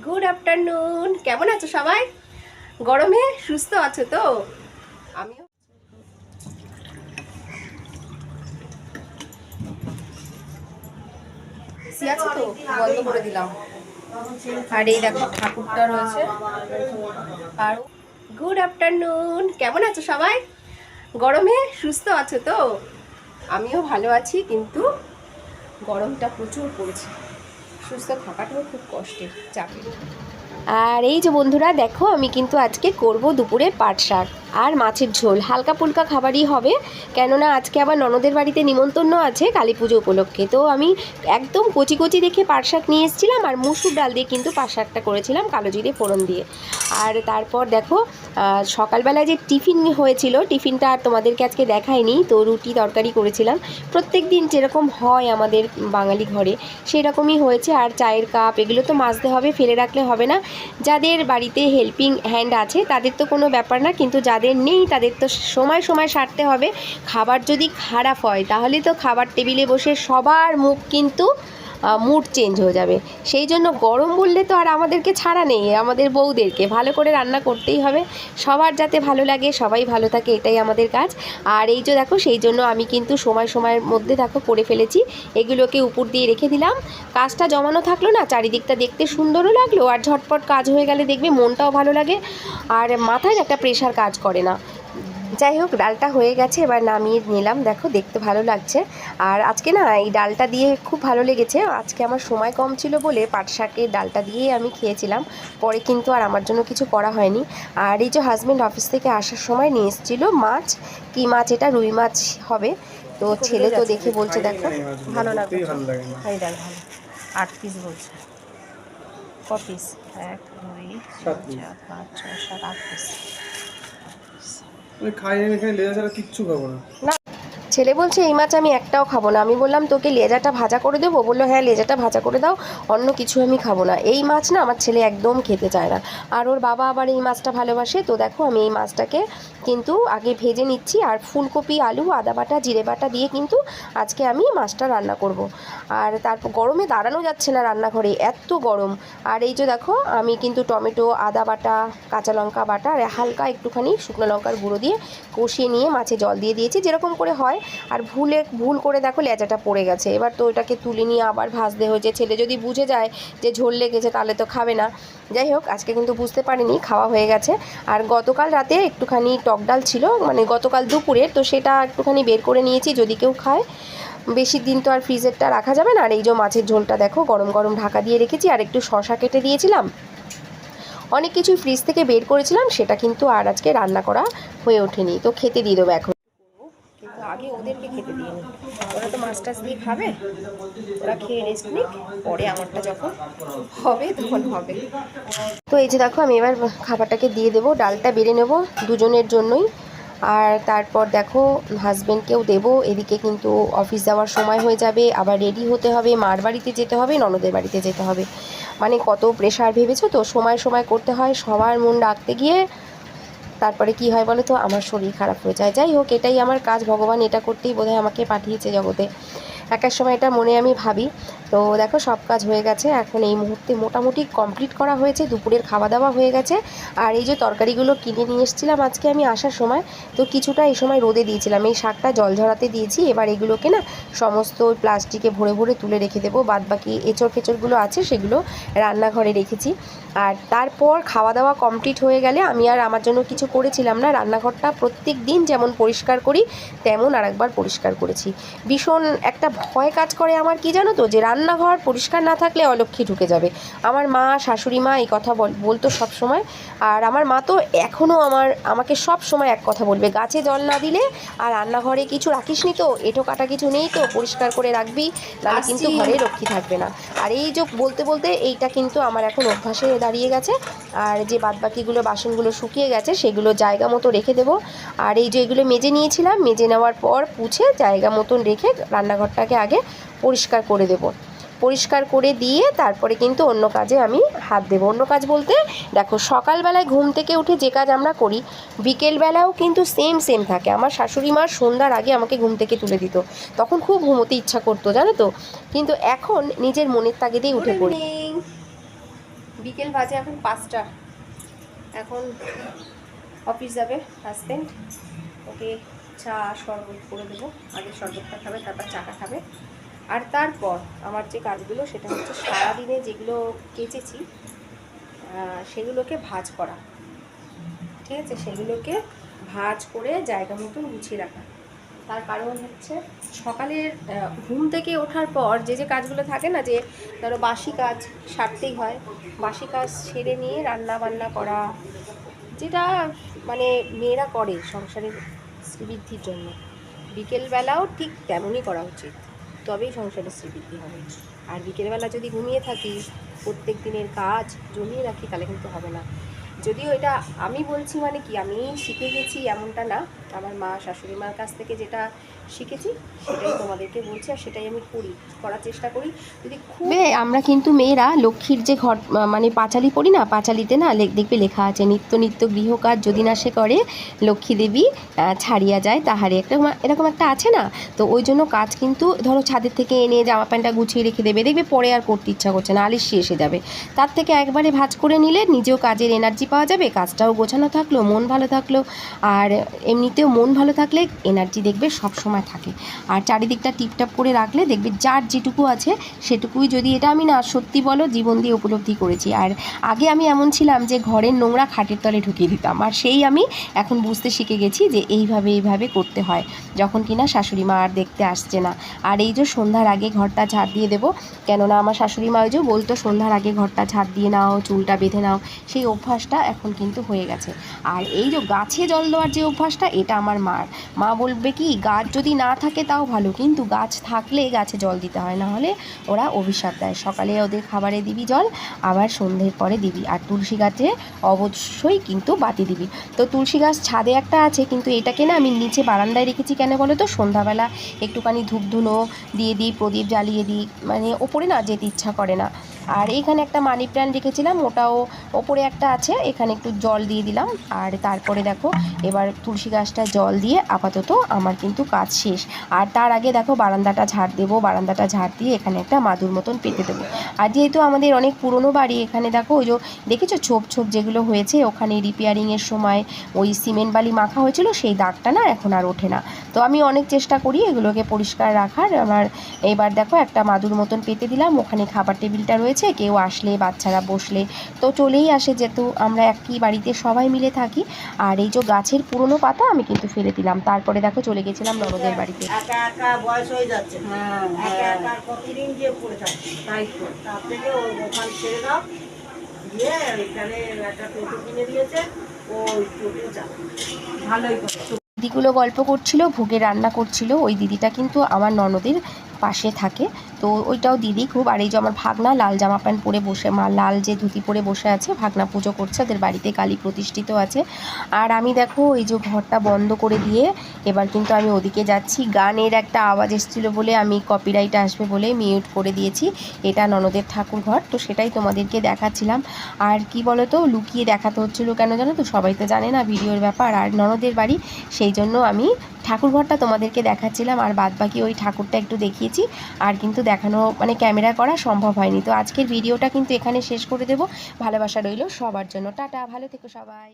Good afternoon. কেমন আছো সবাই? গরমে সুস্থ আছো তো? আমিও আছি তো, বন্ধ করে দিলাম। আর এই দেখো ঠাকুরটা রয়েছে। আর গুড আফটারনুন। কেমন আছো সবাই? গরমে সুস্থ আছো তো? আমিও ভালো আছি, কিন্তু গরমটা প্রচুর পড়েছে। সুস্থ থাকাটাও খুব কষ্টের, চাপের। আর এই যে বন্ধুরা দেখো, আমি কিন্তু আজকে করব দুপুরে পাট শাক আর মাছের ঝোল। হালকা ফুলকা খাবারই হবে, কেননা আজকে আবার ননদের বাড়িতে নিমন্ত্রণ আছে কালী পুজো উপলক্ষে। তো আমি একদম কচি কচি দেখে পাট শাক নিয়ে এসেছিলাম, আর মুসুর ডাল দিয়ে কিন্তু পাট শাকটা করেছিলাম কালো জিরে ফোড়ন দিয়ে। আর তারপর দেখো সকালবেলায় যে টিফিন হয়েছিল, টিফিনটা আর তোমাদেরকে আজকে দেখাইনি। তো রুটি তরকারি করেছিলাম, প্রত্যেক দিন যেরকম হয় আমাদের বাঙালি ঘরে সেই রকমই হয়েছে। আর চায়ের কাপ এগুলো তো মাজতে হবে, ফেলে রাখলে হবে না। যাদের বাড়িতে হেল্পিং হ্যান্ড আছে তাদের তো কোনো ব্যাপার না, কিন্তু যাদের নেই তাদের তো সময় সময় সারতে হবে। খাবার যদি খারাপ হয় তাহলে তো খাবার টেবিলে বসে সবার মুখ কিন্তু মুড চেঞ্জ হয়ে যাবে। সেই জন্য গরম বললে তো আর আমাদেরকে ছাড়া নেই, আমাদের বউদেরকে ভালো করে রান্না করতেই হবে। সবার যাতে ভালো লাগে, সবাই ভালো থাকে, এটাই আমাদের কাজ। আর এই যে দেখো, সেই জন্য আমি কিন্তু সময় সময়ের মধ্যে দেখো করে ফেলেছি। এগুলোকে উপর দিয়ে রেখে দিলাম। কাজটা জমানো থাকলো না, চারিদিকটা দেখতে সুন্দরও লাগলো, আর ঝটপট কাজ হয়ে গেলে দেখবে মনটাও ভালো লাগে, আর মাথায় একটা প্রেশার কাজ করে না। যাই হোক, ডালটা হয়ে গেছে, এবার নামিয়ে নিলাম। দেখো দেখতে ভালো লাগছে। আর আজকে না এই ডালটা দিয়ে খুব ভালো লেগেছে। আজকে আমার সময় কম ছিল বলে পাট শাকের ডালটা দিয়েই আমি খেয়েছিলাম, পরে কিন্তু আর আমার জন্য কিছু করা হয়নি। আর এই যে হাজব্যান্ড অফিস থেকে আসার সময় নিয়ে এসেছিলো মাছ। কী মাছ এটা? রুই মাছ হবে। তো ছেলে তো দেখে বলছে দেখো ভালো লাগবে, এই ডাল ভালো। 8 পিস বলছে। ক পিস? 1 2 3 4 5 6 7 8 পিস। আমি খাই না, এখানে লেজা ছাড়া কিচ্ছু খাবো না। ছেলে বলছে এই মাছ আমি একটাও খাবো না। আমি বললাম তোকে লেজাটা ভাজা করে দেবো? বললো হ্যাঁ লেজাটা ভাজা করে দাও, অন্য কিছু আমি খাবো না। এই মাছ না আমার ছেলে একদম খেতে চায় না, আর ওর বাবা আবার এই মাছটা ভালোবাসে। তো দেখো আমি এই মাছটাকে কিন্তু আগে ভেজে নিচ্ছি, আর ফুলকপি আলু আদা বাটা জিরে বাটা দিয়ে কিন্তু আজকে আমি মাছটা রান্না করব। আর তারপর গরমে দাঁড়ানো যাচ্ছে না রান্নাঘরে, এত গরম। আর এই যে দেখো আমি কিন্তু টমেটো আদা বাটা কাঁচা লঙ্কা বাটা আর হালকা একটুখানি শুকনো লঙ্কার গুঁড়ো দিয়ে কষিয়ে নিয়ে মাছে জল দিয়ে দিয়েছি, যেরকম করে হয়। আর ভুল করে দেখো লেজাটা পড়ে গেছে। এবার তো ওটাকে তুলে নিয়ে আবার ভাজতে হয়েছে। ছেলে যদি বুঝে যায় যে ঝোল লেগেছে তাহলে তো খাবে না। যাই হোক, আজকে কিন্তু বুঝতে পারিনি, খাওয়া হয়ে গেছে। আর গতকাল রাতে একটুখানি টক ডাল ছিল, মানে গতকাল দুপুরে, তো সেটা একটুখানি বের করে নিয়েছি যদি কেউ খায়। বেশি দিন তো আর ফ্রিজেরটা রাখা যাবে না। আর এই যে মাছের ঝোলটা দেখো গরম গরম ঢাকা দিয়ে রেখেছি, আর একটু শশা কেটে দিয়েছিলাম। অনেক কিছুই ফ্রিজ থেকে বের করেছিলাম, সেটা কিন্তু আর আজকে রান্না করা হয়ে ওঠেনি। তো খেতে দিয়ে দেবো এখন, কিন্তু আগে ওদেরকে খেতে দিয়ে নি। ওরা তো মাছ টাছ দিয়ে খাবে, ওরা খেয়ে রেস্ট নিক, পরে আমারটা যখন হবে তখন হবে। তো এই যে দেখো আমি এবার খাবারটাকে দিয়ে দেবো, ডালটা বেড়ে নেব দুজনের জন্যই। আর তারপর দেখো হাজব্যান্ডকেও দেবো। এদিকে কিন্তু অফিস যাওয়ার সময় হয়ে যাবে, আবার রেডি হতে হবে, মার বাড়িতে যেতে হবে, ননদের বাড়িতে যেতে হবে। মানে কত প্রেশার ভেবেছো তো, সময় সময় করতে হয়, সবার মন রাখতে গিয়ে তারপরে কি হয় বলো তো, আমার শরীর খারাপ হয়ে যায়। যাই হোক, এটাই আমার কাজ, ভগবান এটা করতেই বোধহয় আমাকে পাঠিয়েছে জগতে। একার সময় এটা মনে আমি ভাবি। তো দেখো সব কাজ হয়ে গেছে, এখন এই মুহূর্তে মোটামুটি কমপ্লিট করা হয়েছে, দুপুরের খাওয়া দাওয়া হয়ে গেছে। আর এই যে তরকারিগুলো কিনে নিয়ে এসেছিলাম আজকে আমি আসার সময়, তো কিছুটা এই সময় রোদে দিয়েছিলাম, এই শাকটা জল ঝরাতে দিয়েছি। এবার এগুলোকে না সমস্ত প্লাস্টিকে ভরে ভরে তুলে রেখে দেবো, বাদ বাকি এঁচড় ফেচড়গুলো আছে সেগুলো রান্নাঘরে রেখেছি। আর তারপর খাওয়া দাওয়া কমপ্লিট হয়ে গেলে আমি আর আমার জন্য কিছু করেছিলাম না, রান্নাঘরটা প্রত্যেক দিন যেমন পরিষ্কার করি তেমন আরেকবার পরিষ্কার করেছি। ভীষণ একটা ভয় কাজ করে আমার, কি জানো তো, যে রান্নাঘর পরিষ্কার না থাকলে অলক্ষ্মী ঢুকে যাবে। আমার মা শাশুড়ি মা এই কথা বলতো সব সময়। আর আমার মা তো এখনও আমাকে সব সময় এক কথা বলবে, গাছে জল না দিলে আর রান্নাঘরে কিছু রাখিস নি তো, এঁটো কাটা কিছু নেই তো, পরিষ্কার করে রাখবি, নাহলে কিন্তু ঘরে লক্ষ্মী থাকবে না। আর এই যে বলতে বলতে এইটা কিন্তু আমার এখন অভ্যাসে দাঁড়িয়ে গেছে। আর যে বাদবাকিগুলো বাসনগুলো শুকিয়ে গেছে সেগুলো জায়গা মতো রেখে দেবো। আর এই যে এগুলো মেজে নিয়েছিলাম, মেজে নেওয়ার পর পুছে জায়গা মতন রেখে রান্নাঘরটাকে আগে পরিষ্কার করে দেবো। পরিষ্কার করে দিয়ে তারপরে কিন্তু অন্য কাজে আমি হাত দেবো। অন্য কাজ বলতে দেখো, সকালবেলায় ঘুম থেকে উঠে যে কাজ আমরা করি বিকেলবেলাও কিন্তু সেম থাকে। আমার শাশুড়ি মা সন্ধ্যার আগে আমাকে ঘুম থেকে তুলে দিত, তখন খুব ঘুমোতে ইচ্ছা করতো জানো তো, কিন্তু এখন নিজের মনের তাগিদেই উঠে পড়ি। বিকেল বাজে এখন 5টা। এখন অফিস যাবে হাজবেন্ড, ওকে চা শরবত করে দেবো। আগে শরবতটা খাবে, তারপর চাটা খাবে। আর তারপর আমার যে কাজগুলো সেটা হচ্ছে সারাদিনে যেগুলো কেচেছি সেগুলোকে ভাঁজ করা, ঠিক আছে, সেগুলোকে ভাঁজ করে জায়গা মতন গুছিয়ে রাখা। তার কারণ হচ্ছে সকালের ঘুম থেকে ওঠার পর যে যে কাজগুলো থাকে না, যে ধরো বাসি কাজ সারতেই হয়, বাসি কাজ সেরে নিয়ে রান্না বান্না করা, যেটা মানে মেয়েরা করে সংসারের শ্রীবৃদ্ধির জন্য, বিকেলবেলাও ঠিক তেমনই করা উচিত, তবেই সংসারের শ্রীবৃদ্ধি হবে। আর বিকেলবেলা যদি ঘুমিয়ে থাকি, প্রত্যেক দিনের কাজ জমিয়ে রাখি, তাহলে কিন্তু হবে না। যদিও এটা আমি বলছি মানে কি আমি শিখে গেছি এমনটা না, আমার মা শাশুড়ি মার কাছ থেকে যেটা শিখেছি সেটাই তোমাদেরকে বলছি, আর সেটাই আমি করার চেষ্টা করি। যদি খুব আমরা কিন্তু মেয়েরা লক্ষ্মীর যে ঘর মানে পাঁচালি পড়ি না, পাঁচালিতে না দেখবে লেখা আছে, নিত্য নিত্য গৃহকাজ যদি না সে করে লক্ষ্মী দেবী ছাড়িয়া যায় তাহারে, একটা এরকম একটা আছে না। তো ওই জন্য কাজ কিন্তু ধরো ছাদের থেকে এনে জামা প্যান্টটা গুছিয়ে রেখে দেবে, দেখবে পরে আর করতে ইচ্ছা করছে না, আলিস্যি এসে যাবে। তার থেকে একবারে ভাঁজ করে নিলে নিজেও কাজের এনার্জি পাওয়া যাবে, কাজটাও গোছানো থাকলো, মন ভালো থাকলো। আর এমনিতেও মন ভালো থাকলে এনার্জি দেখবে সব সময় থাকে। আর চারিদিকটা টিপটাপ করে রাখলে দেখবে যার যেটুকু আছে সেটুকুই, যদি এটা আমি না সত্যি বলো জীবন দিয়ে উপলব্ধি করেছি। আর আগে আমি এমন ছিলাম যে ঘরের নোংরা খাটের তলে ঢুকিয়ে দিতাম, আর সেই আমি এখন বুঝতে শিখে গেছি যে এইভাবে করতে হয়, যখন কিনা শাশুড়ি মা আর দেখতে আসছে না। আর এই যে সন্ধ্যার আগে ঘরটা ঝাড় দিয়ে দেবো, কেননা আমার শাশুড়ি মা ওই যে বলতো সন্ধ্যার আগে ঘরটা ঝাড় দিয়ে নাও, চুলটা বেঁধে নাও, সেই অভ্যাসটা এখন কিন্তু হয়ে গেছে। আর এই যে গাছে জল দেওয়ার যে অভ্যাসটা, এটা আমার মা বলবে কি, গাছ যদি না থাকে তাও ভালো, কিন্তু গাছ থাকলে গাছে জল দিতে হয়, না হলে ওরা অভিশাপ দেয়। সকালে ওদের খাবারে দিবি জল, আবার সন্ধ্যের পরে দিবি। আর তুলসী গাছে অবশ্যই কিন্তু বাতি দিবি। তো তুলসী গাছ ছাদে একটা আছে, কিন্তু এটাকে না আমি নিচে বারান্দায় রেখেছি। কেন বলো তো, সন্ধ্যাবেলা একটুখানি ধূপধুনো দিয়ে দিই, প্রদীপ জ্বালিয়ে দিই, মানে ওপরে না যেতে ইচ্ছা করে না। আর এইখানে একটা মানি প্ল্যান্ট রেখেছিলাম, ওটাও ওপরে একটা আছে, এখানে একটু জল দিয়ে দিলাম। আর তারপরে দেখো এবার তুলসী গাছটা জল দিয়ে আপাতত আমার কিন্তু কাজ শেষ। আর তার আগে দেখো বারান্দাটা ঝাড় দেবো, বারান্দাটা ঝাড় দিয়ে এখানে একটা মাদুর মতন পেতে দেবো। আর যেহেতু আমাদের অনেক পুরনো বাড়ি, এখানে দেখো ওই যে দেখেছো ছোপ যেগুলো হয়েছে, ওখানে রিপেয়ারিংয়ের সময় ওই সিমেন্ট বালি মাখা হয়েছিল, সেই দাগটা না এখন আর ওঠে না। তো আমি অনেক চেষ্টা করি এগুলোকে পরিষ্কার রাখার। আমার এবার দেখো একটা মাদুর মতন পেতে দিলাম, ওখানে খাবার টেবিলটা রয়েছে, কেউ আসলে বাচ্চারা বসলে তো চলেই আসে, যেহেতু আমরা একই বাড়িতে সবাই মিলে থাকি। আর এই যে গাছের পুরনো পাতা আমি কিন্তু ফেলে দিলাম। তারপরে দেখো চলে গেছিলাম ননদের বাড়িতে। একা একা বয়স হয়ে যাচ্ছে, একা একা আর কতদিন যে পড়ে থাকছে, তাই তো তার থেকে ওই ওখান ছেড়ে দাও, দিয়ে এখানে একটা টোটো কিনে দিয়েছে, ওই টোটো চালায়, ভালোই করে। দিদিগুলো গল্প করছিল, ভোগে রান্না করছিল। ওই দিদিটা কিন্তু আমার ননদের পাশে থাকে, তো ওইটাও দিদি খুব। আর এই যে আমার ভাগনা লাল জামা প্যান্ট পরে বসে, লাল যে ধুতি পরে বসে আছে, ভাগনা পুজো করছে, ওদের বাড়িতে কালী প্রতিষ্ঠিত আছে। আর আমি দেখো এই যে ঘরটা বন্ধ করে দিয়ে এবার কিন্তু আমি ওদিকে যাচ্ছি। গানের একটা আওয়াজ এসেছিলো বলে আমি কপিরাইট আসবে বলে মিউট করে দিয়েছি। এটা ননদের ঠাকুর ঘর, তো সেটাই তোমাদেরকে দেখাচ্ছিলাম। আর কি বলো তো, লুকিয়ে দেখাতে হচ্ছিলো কেন জানো তো, সবাই তো জানে না ভিডিওর ব্যাপার, আর ননদের বাড়ি, সেই জন্য আমি ঠাকুরঘরটা তোমাদেরকে দেখাচ্ছিলাম। আর বাদবাকি ওই ঠাকুরটা একটু দেখিয়েছি, আর কিন্তু দেখানো মানে ক্যামেরা করা সম্ভব হয়নি। তো আজকের ভিডিওটা কিন্তু এখানে শেষ করে দেব। ভালোবাসা রইল সবার জন্য, টাটা, ভালো থেকো সবাই।